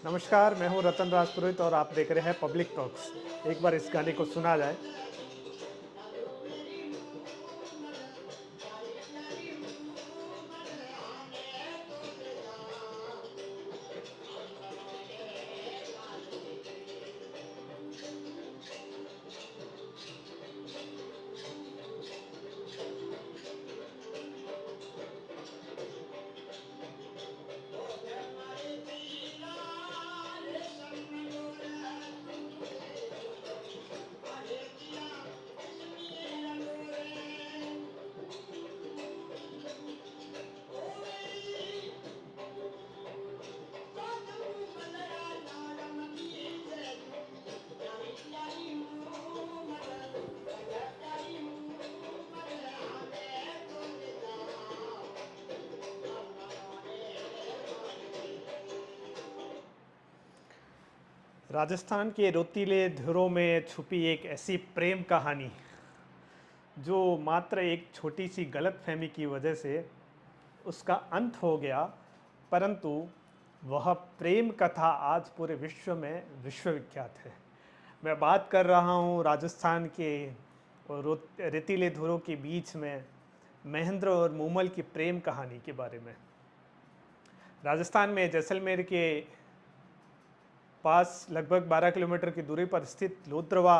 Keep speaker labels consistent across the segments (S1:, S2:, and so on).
S1: नमस्कार, मैं हूँ रतन राज पुरोहित और आप देख रहे हैं पब्लिक टॉक्स। एक बार इस गाने को सुना जाए। राजस्थान के रेतीले धुरों में छुपी एक ऐसी प्रेम कहानी जो मात्र एक छोटी सी गलतफहमी की वजह से उसका अंत हो गया, परंतु वह प्रेम कथा आज पूरे विश्व में विश्वविख्यात है। मैं बात कर रहा हूँ राजस्थान के रेतीले धुरों के बीच में महेंद्र और मूमल की प्रेम कहानी के बारे में। राजस्थान में जैसलमेर के पास लगभग 12 किलोमीटर की दूरी पर स्थित लोद्रवा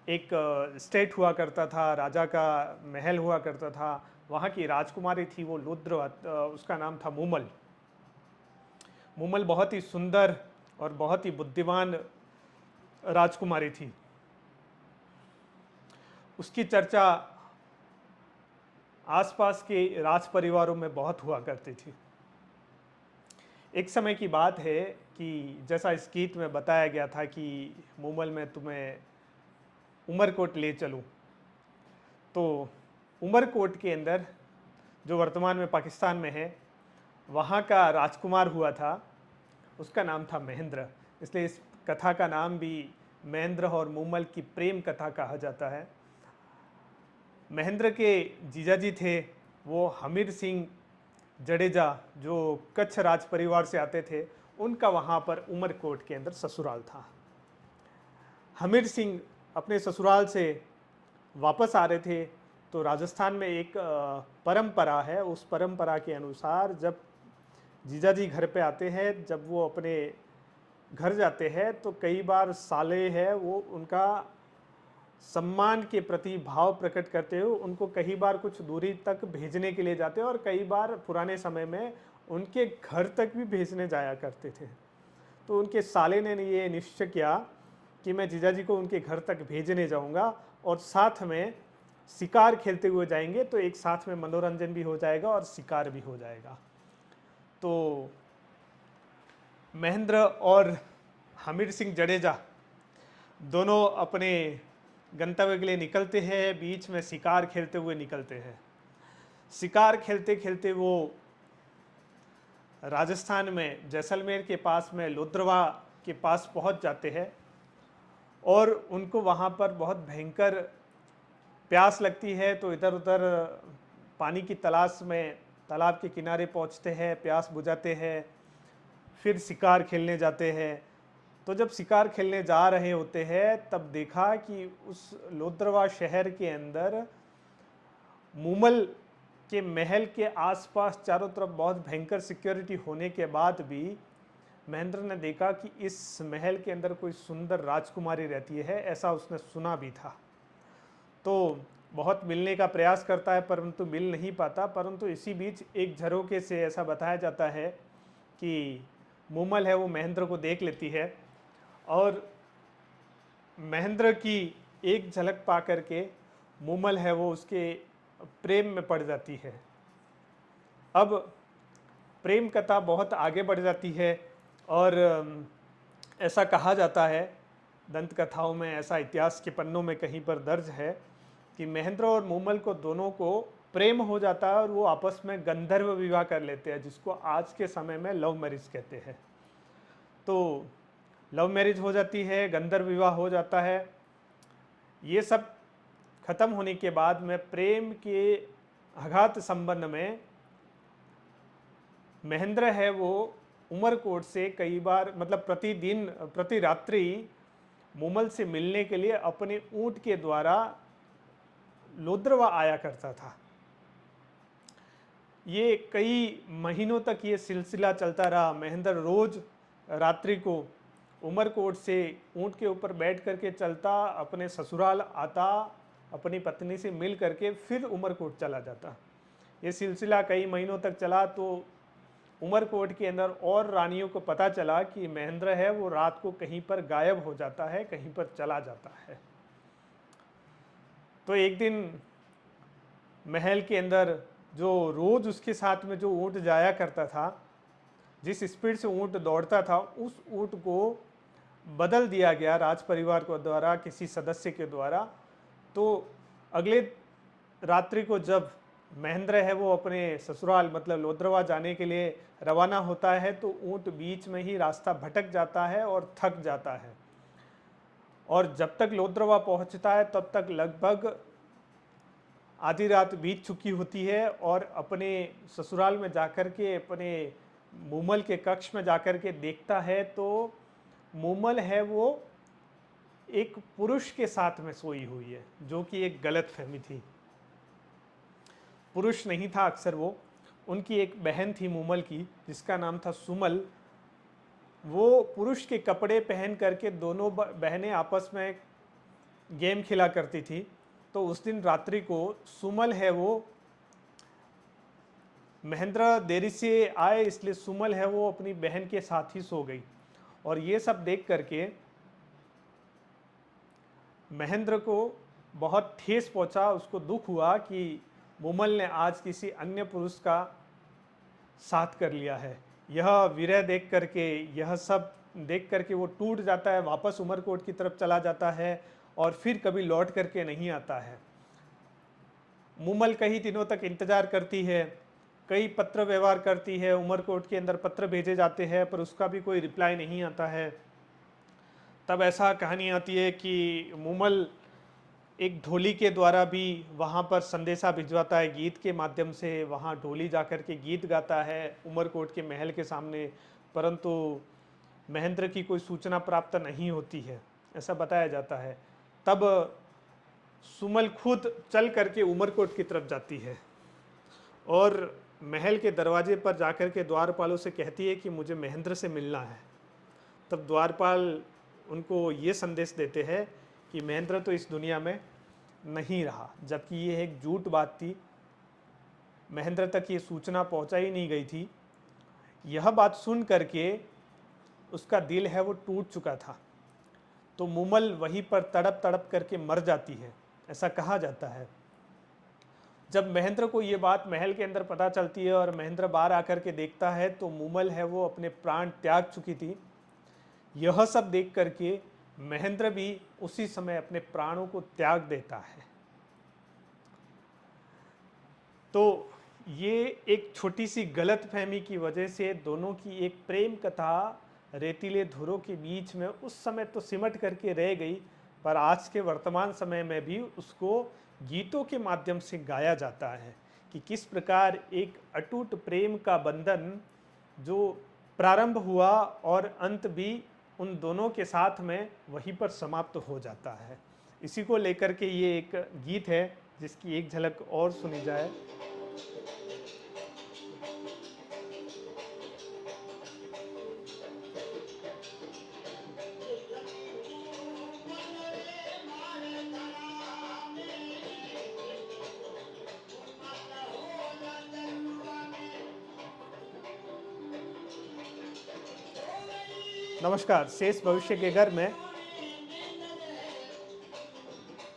S1: एक स्टेट हुआ करता था, राजा का महल हुआ करता था। वहाँ की राजकुमारी थी वो लोद्रवा, उसका नाम था मूमल। मूमल बहुत ही सुंदर और बहुत ही बुद्धिमान राजकुमारी थी। उसकी चर्चा आसपास के राज परिवारों में बहुत हुआ करती थी। एक समय की बात है कि जैसा इस गीत में बताया गया था कि मूमल मैं तुम्हें उमरकोट ले चलूं, तो उमरकोट के अंदर जो वर्तमान में पाकिस्तान में है, वहाँ का राजकुमार हुआ था, उसका नाम था महेंद्र। इसलिए इस कथा का नाम भी महेंद्र और मूमल की प्रेम कथा कहा जाता है। महेंद्र के जीजाजी थे वो हमीर सिंह जडेजा, जो कच्छ राज परिवार से आते थे। उनका वहाँ पर उमरकोट के अंदर ससुराल था। हमीर सिंह अपने ससुराल से वापस आ रहे थे, तो राजस्थान में एक परंपरा है। उस परंपरा के अनुसार जब जीजाजी घर पे आते हैं, जब वो अपने घर जाते हैं, तो कई बार साले है वो उनका सम्मान के प्रति भाव प्रकट करते हुए उनको कई बार कुछ दूरी तक भेजने के लिए जाते हैं, और कई बार पुराने समय में उनके घर तक भी भेजने जाया करते थे। तो उनके साले ने ये निश्चय किया कि मैं जीजाजी को उनके घर तक भेजने जाऊंगा और साथ में शिकार खेलते हुए जाएंगे, तो एक साथ में मनोरंजन भी हो जाएगा और शिकार भी हो जाएगा। तो महेंद्र और हमीर सिंह जडेजा दोनों अपने गंतव्य के लिए निकलते हैं। बीच में शिकार खेलते हुए निकलते हैं। शिकार खेलते खेलते वो राजस्थान में जैसलमेर के पास में लोद्रवा के पास पहुंच जाते हैं, और उनको वहाँ पर बहुत भयंकर प्यास लगती है। तो इधर उधर पानी की तलाश में तालाब के किनारे पहुँचते हैं, प्यास बुझाते हैं, फिर शिकार खेलने जाते हैं। तो जब शिकार खेलने जा रहे होते हैं, तब देखा कि उस लोद्रवा शहर के अंदर मूमल के महल के आसपास चारों तरफ बहुत भयंकर सिक्योरिटी होने के बाद भी महेंद्र ने देखा कि इस महल के अंदर कोई सुंदर राजकुमारी रहती है, ऐसा उसने सुना भी था। तो बहुत मिलने का प्रयास करता है, परंतु मिल नहीं पाता। परंतु इसी बीच एक झरोके से ऐसा बताया जाता है कि मूमल है वो महेंद्र को देख लेती है, और महेंद्र की एक झलक पा करके मूमल है वो उसके प्रेम में पड़ जाती है। अब प्रेम कथा बहुत आगे बढ़ जाती है, और ऐसा कहा जाता है, दंत कथाओं में ऐसा इतिहास के पन्नों में कहीं पर दर्ज है कि महेंद्र और मूमल को दोनों को प्रेम हो जाता है, और वो आपस में गंधर्व विवाह कर लेते हैं, जिसको आज के समय में लव मैरिज कहते हैं। तो लव मैरिज हो जाती है, गंधर्व विवाह हो जाता है। ये सब खत्म होने के बाद में प्रेम के अघात संबंध में महेंद्र है वो उमरकोट से कई बार मतलब प्रतिदिन प्रति रात्रि मूमल से मिलने के लिए अपने ऊंट के द्वारा लोद्रवा आया करता था। ये कई महीनों तक ये सिलसिला चलता रहा। महेंद्र रोज रात्रि को उमरकोट से ऊंट के ऊपर बैठ करके चलता, अपने ससुराल आता, अपनी पत्नी से मिल करके फिर उमरकोट चला जाता। ये सिलसिला कई महीनों तक चला। तो उमरकोट के अंदर और रानियों को पता चला कि महेंद्र है वो रात को कहीं पर गायब हो जाता है, कहीं पर चला जाता है। तो एक दिन महल के अंदर जो रोज उसके साथ में जो ऊंट जाया करता था, जिस स्पीड से ऊंट दौड़ता था, उस ऊंट को बदल दिया गया राज परिवार को द्वारा, किसी सदस्य के द्वारा। तो अगले रात्रि को जब महेंद्र है वो अपने ससुराल मतलब लोद्रवा जाने के लिए रवाना होता है, तो ऊंट बीच में ही रास्ता भटक जाता है और थक जाता है। और जब तक लोद्रवा पहुंचता है तब तक लगभग आधी रात बीत चुकी होती है। और अपने ससुराल में जाकर के, अपने मूमल के कक्ष में जाकर के देखता है तो मूमल है वो एक पुरुष के साथ में सोई हुई है, जो कि एक गलत फहमी थी। पुरुष नहीं था अक्सर वो, उनकी एक बहन थी मूमल की, जिसका नाम था सुमल। वो पुरुष के कपड़े पहन करके दोनों बहनें आपस में गेम खेला करती थी। तो उस दिन रात्रि को सुमल है वो, महेंद्र देरी से आए इसलिए सुमल है वो अपनी बहन के साथ ही सो गई। और ये सब देख करके महेंद्र को बहुत ठेस पहुंचा, उसको दुख हुआ कि मूमल ने आज किसी अन्य पुरुष का साथ कर लिया है। यह विरह देख करके, यह सब देख करके वो टूट जाता है, वापस उमरकोट की तरफ चला जाता है और फिर कभी लौट करके नहीं आता है। मूमल कई दिनों तक इंतजार करती है, कई पत्र व्यवहार करती है, उमरकोट के अंदर पत्र भेजे जाते हैं पर उसका भी कोई रिप्लाई नहीं आता है। तब ऐसा कहानी आती है कि मूमल एक ढोली के द्वारा भी वहाँ पर संदेशा भिजवाता है, गीत के माध्यम से वहाँ ढोली जाकर के गीत गाता है उमरकोट के महल के सामने, परंतु महेंद्र की कोई सूचना प्राप्त नहीं होती है, ऐसा बताया जाता है। तब सुमल खुद चल करके उमरकोट की तरफ जाती है और महल के दरवाजे पर जाकर के द्वारपालों से कहती है कि मुझे महेंद्र से मिलना है। तब द्वारपाल उनको ये संदेश देते हैं कि महेंद्र तो इस दुनिया में नहीं रहा, जबकि ये एक झूठ बात थी। महेंद्र तक ये सूचना पहुंचाई नहीं गई थी। यह बात सुन करके उसका दिल है वो टूट चुका था। तो मूमल वहीं पर तड़प तड़प करके मर जाती है, ऐसा कहा जाता है। जब महेंद्र को ये बात महल के अंदर पता चलती है और महेंद्र बाहर आकर के देखता है तो मूमल है वो अपने प्राण त्याग चुकी थी। यह सब देख करके महेंद्र भी उसी समय अपने प्राणों को त्याग देता है। तो ये एक छोटी सी गलतफहमी की वजह से दोनों की एक प्रेम कथा रेतीले धुरों के बीच में उस समय तो सिमट करके रह गई, पर आज के वर्तमान समय में भी उसको गीतों के माध्यम से गाया जाता है कि किस प्रकार एक अटूट प्रेम का बंधन जो प्रारंभ हुआ और अंत भी उन दोनों के साथ में वहीं पर समाप्त हो जाता है। इसी को लेकर के ये एक गीत है जिसकी एक झलक और सुनी जाए। नमस्कार, शेष भविष्य के घर में